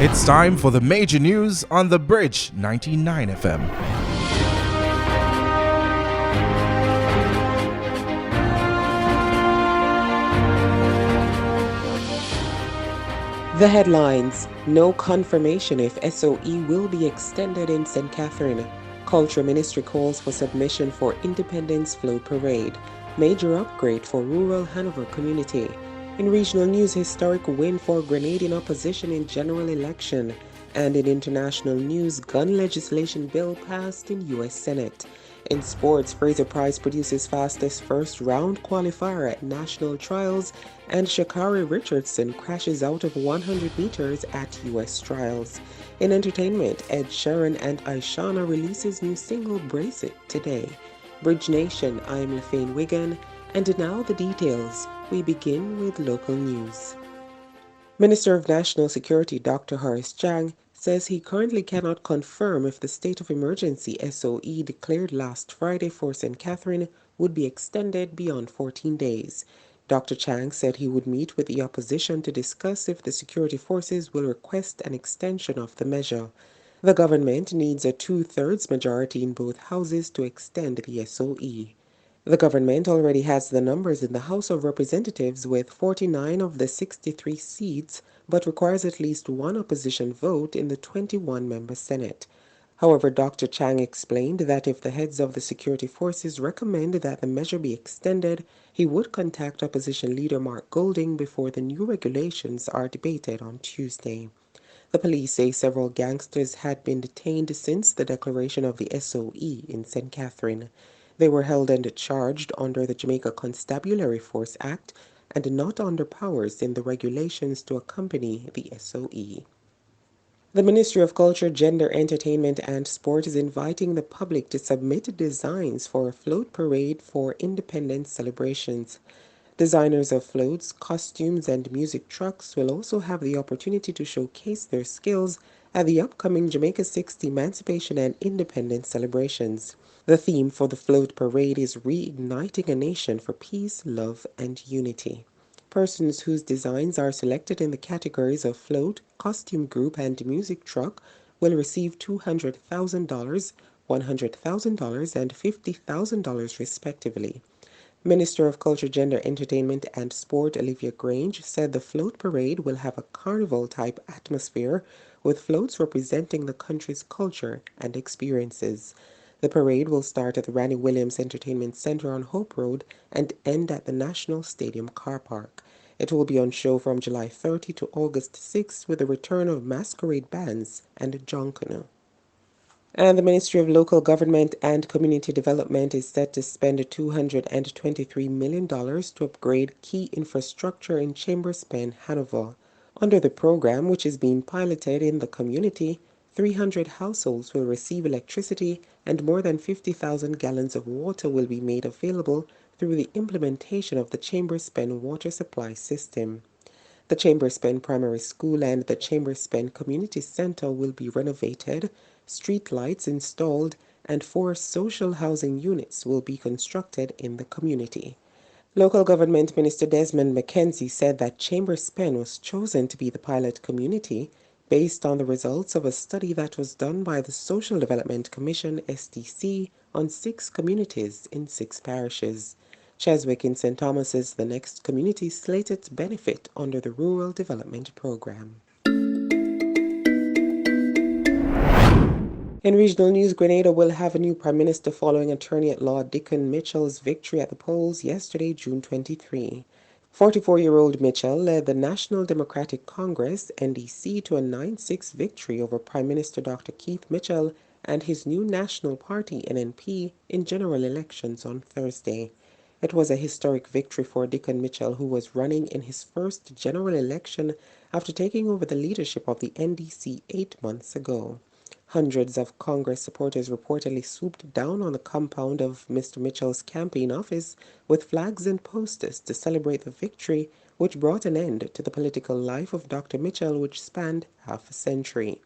It's time for the major news on The Bridge 99 FM. The headlines: no confirmation if SOE will be extended in St. Catherine. Culture Ministry calls for submission for Independence Float Parade. Major upgrade for rural Hanover community. In regional news, historic win for Grenadian opposition in general election. And in international news, gun legislation bill passed in U.S. Senate. In sports, Fraser Price produces fastest first round qualifier at national trials, and Sha'Carri Richardson crashes out of 100 meters at U.S. trials. In entertainment, Ed Sheeran and Aishana releases new single Brace It today. Bridge Nation, I am Lafayne Wigan, and now the details. We begin with local news. Minister of National Security Dr. Horace Chang says he currently cannot confirm if the state of emergency SOE declared last Friday for St. Catherine would be extended beyond 14 days. Dr. Chang said he would meet with the opposition to discuss if the security forces will request an extension of the measure. The government needs a two-thirds majority in both houses to extend the SOE. The government already has the numbers in the House of Representatives with 49 of the 63 seats, but requires at least one opposition vote in the 21-member Senate. However, Dr. Chang explained that if the heads of the security forces recommend that the measure be extended, he would contact opposition leader Mark Golding before the new regulations are debated on Tuesday. The police say several gangsters had been detained since the declaration of the SOE in St. Catherine. They were held and charged under the Jamaica Constabulary Force Act and not under powers in the regulations to accompany the SOE. The Ministry of Culture, Gender, Entertainment and Sport is inviting the public to submit designs for a float parade for independence celebrations. Designers of floats, costumes, and music trucks will also have the opportunity to showcase their skills at the upcoming Jamaica 6th Emancipation and Independence celebrations. The theme for the float parade is Reigniting a Nation for Peace, Love, and Unity. Persons whose designs are selected in the categories of float, costume group, and music truck will receive $200,000, $100,000, and $50,000 respectively. Minister of Culture, Gender, Entertainment and Sport Olivia Grange said the float parade will have a carnival-type atmosphere with floats representing the country's culture and experiences. The parade will start at the Randy Williams Entertainment Center on Hope Road and end at the National Stadium car park. It will be on show from July 30 to August 6 with the return of masquerade bands and jonquillo. And the Ministry of Local Government and Community Development is set to spend $223 million to upgrade key infrastructure in Chambers Pen, Hanover. Under the program, which is being piloted in the community, 300 households will receive electricity and more than 50,000 gallons of water will be made available through the implementation of the Chambers Pen water supply system. The Chambers Pen Primary School and the Chambers Pen Community Center will be renovated, street lights installed, and 4 social housing units will be constructed in the community. Local Government Minister Desmond McKenzie said that Chambers Pen was chosen to be the pilot community based on the results of a study that was done by the Social Development Commission (SDC) on 6 communities in 6 parishes. Cheswick in St. Thomas is the next community slated to benefit under the Rural Development Program. In regional news, Grenada will have a new Prime Minister following Attorney-at-Law Dickon Mitchell's victory at the polls yesterday, June 23. 44-year-old Mitchell led the National Democratic Congress, NDC, to a 9-6 victory over Prime Minister Dr. Keith Mitchell and his new National Party, NNP, in general elections on Thursday. It was a historic victory for Dickon Mitchell, who was running in his first general election after taking over the leadership of the NDC 8 months ago. Hundreds of Congress supporters reportedly swooped down on the compound of Mr. Mitchell's campaign office with flags and posters to celebrate the victory, which brought an end to the political life of Dr. Mitchell, which spanned half a century.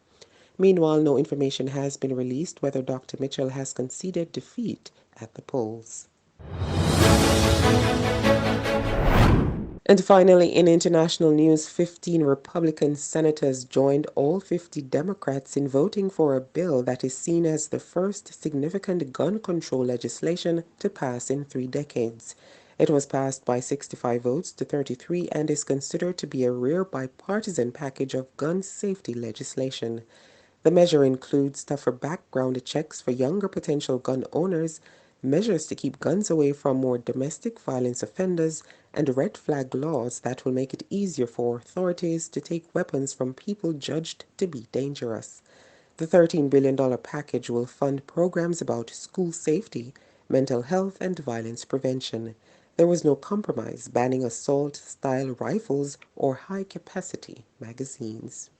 Meanwhile, no information has been released whether Dr. Mitchell has conceded defeat at the polls. And finally, in international news, 15 Republican senators joined all 50 Democrats in voting for a bill that is seen as the first significant gun control legislation to pass in 3 decades. It was passed by 65 votes to 33 and is considered to be a rare bipartisan package of gun safety legislation. The measure includes tougher background checks for younger potential gun owners, measures to keep guns away from more domestic violence offenders, and red flag laws that will make it easier for authorities to take weapons from people judged to be dangerous. The $13 billion package will fund programs about school safety, mental health, and violence prevention. There was no compromise banning assault-style rifles or high-capacity magazines.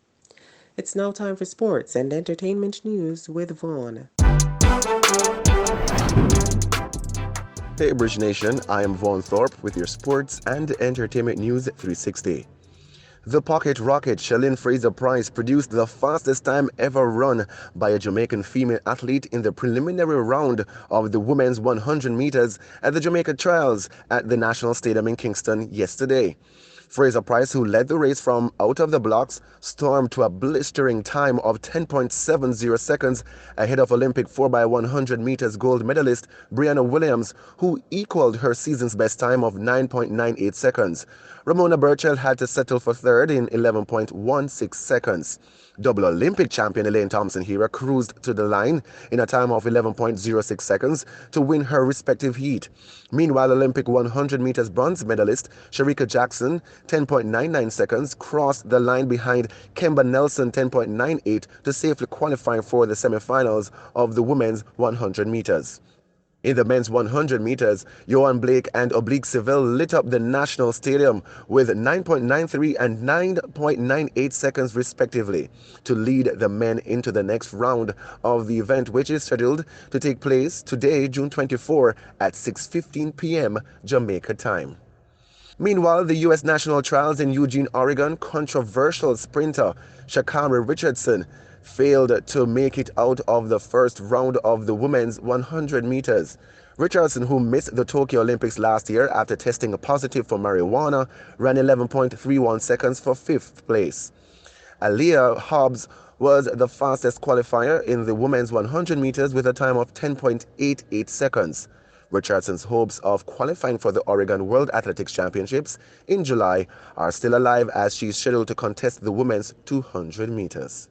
It's now time for sports and entertainment news with Vaughn. Hey Bridge Nation, I am Vaughn Thorpe with your sports and entertainment news 360. The pocket rocket Shalyn Fraser-Pryce produced the fastest time ever run by a Jamaican female athlete in the preliminary round of the women's 100 meters at the Jamaica Trials at the National Stadium in Kingston yesterday. Fraser-Pryce, who led the race from out of the blocks, stormed to a blistering time of 10.70 seconds ahead of Olympic 4x100 meters gold medalist Brianna Williams, who equaled her season's best time of 9.98 seconds. Ramona Burchell had to settle for third in 11.16 seconds. Double Olympic champion Elaine Thompson-Herah cruised to the line in a time of 11.06 seconds to win her respective heat. Meanwhile, Olympic 100 meters bronze medalist Shericka Jackson, 10.99 seconds, crossed the line behind Kemba Nelson, 10.98, to safely qualify for the semifinals of the women's 100 meters. In the men's 100 meters, Johan Blake and Oblique Seville lit up the National Stadium with 9.93 and 9.98 seconds respectively to lead the men into the next round of the event, which is scheduled to take place today, June 24 at 6:15 p.m. Jamaica time. Meanwhile, the U.S. national trials in Eugene, Oregon, controversial sprinter Sha'Carri Richardson failed to make it out of the first round of the women's 100 meters. Richardson, who missed the Tokyo Olympics last year after testing positive for marijuana, ran 11.31 seconds for fifth place. Aaliyah Hobbs was the fastest qualifier in the women's 100 meters with a time of 10.88 seconds. Richardson's hopes of qualifying for the Oregon World Athletics Championships in July are still alive as she is scheduled to contest the women's 200 meters.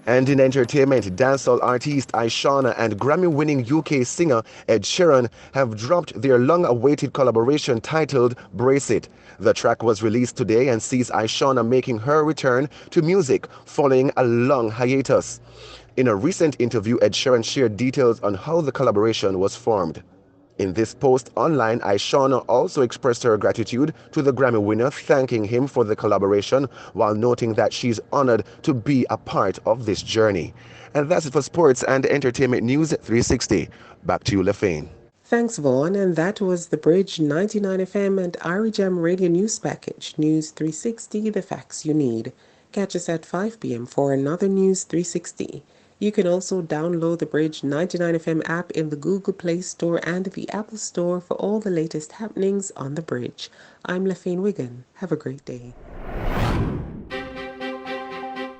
And in entertainment, dancehall artist Ishawna and Grammy-winning UK singer Ed Sheeran have dropped their long-awaited collaboration titled Brace It. The track was released today and sees Ishawna making her return to music following a long hiatus. In a recent interview, Ed Sheeran shared details on how the collaboration was formed. In this post online, Ishawna also expressed her gratitude to the Grammy winner, thanking him for the collaboration while noting that she's honored to be a part of this journey. And that's it for Sports and Entertainment News 360. Back to you, Lefane. Thanks, Vaughn, and that was the Bridge 99 FM and RJAM Radio News Package, News 360, the facts you need. Catch us at 5 p.m. for another News 360. You can also download the Bridge 99 FM app in the Google Play Store and the Apple Store for all the latest happenings on the Bridge. I'm Lefane Wigan. Have a great day.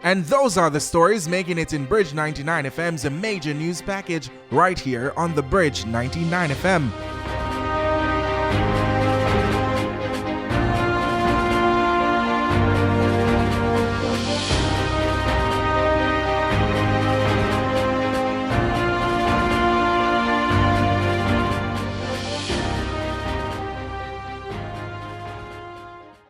And those are the stories making it in Bridge 99 FM's major news package right here on the Bridge 99 FM.